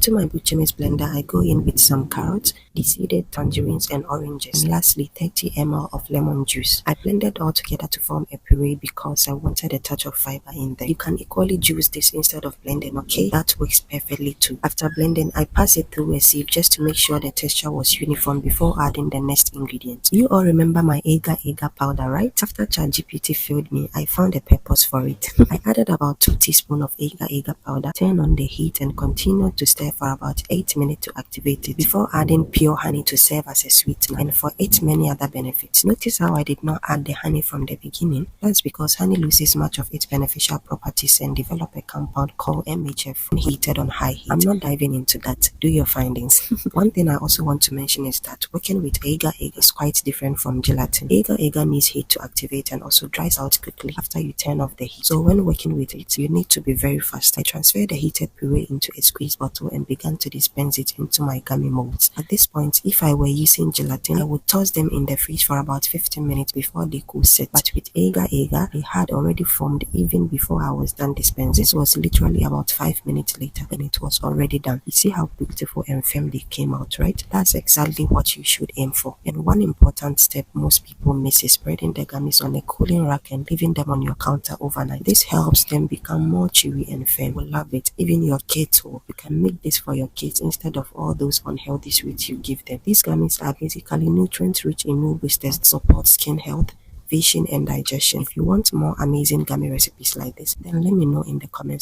To my Buchemi's blender, I go in with some carrots, deseeded tangerines and oranges, and lastly 30 ml of lemon juice. I blended all together to form a puree because I wanted a touch of fiber in there. You can equally juice this instead of blending, okay? That works perfectly too. After blending, I pass it through a sieve just to make sure the texture was uniform before adding the next ingredient. You all remember my agar powder, right? After ChatGPT failed me, I found a purpose for it. I added about 2 teaspoons of agar powder, turned on the heat and continued to stir for about 8 minutes to activate it before adding pure honey to serve as a sweetener and for its many other benefits. Notice how I did not add the honey from the beginning? That's because honey loses much of its beneficial properties and develop a compound called MHF when heated on high heat. I'm not diving into that. Do your findings. One thing I also want to mention is that working with agar is quite different from gelatin. Agar needs heat to activate and also dries out quickly after you turn off the heat. So when working with it, you need to be very fast. I transferred the heated puree into a squeeze bottle and began to dispense it into my gummy molds. At this point, if I were using gelatin, I would toss them in the fridge for about 15 minutes before they could set. But with agar, they had already formed even before I was done dispensing. This was literally about 5 minutes later and it was already done. You see how beautiful and firm they came out, right? That's exactly what you should aim for. And one important step most people miss is spreading the gummies on a cooling rack and leaving them on your counter overnight. This helps them become more chewy and firm. You will love it. Even your kids will. You can make this for your kids instead of all those unhealthy sweets you give them. These gummies are basically nutrient rich in no boosters that support skin health, vision and digestion. If you want more amazing gummy recipes like this, then let me know in the comments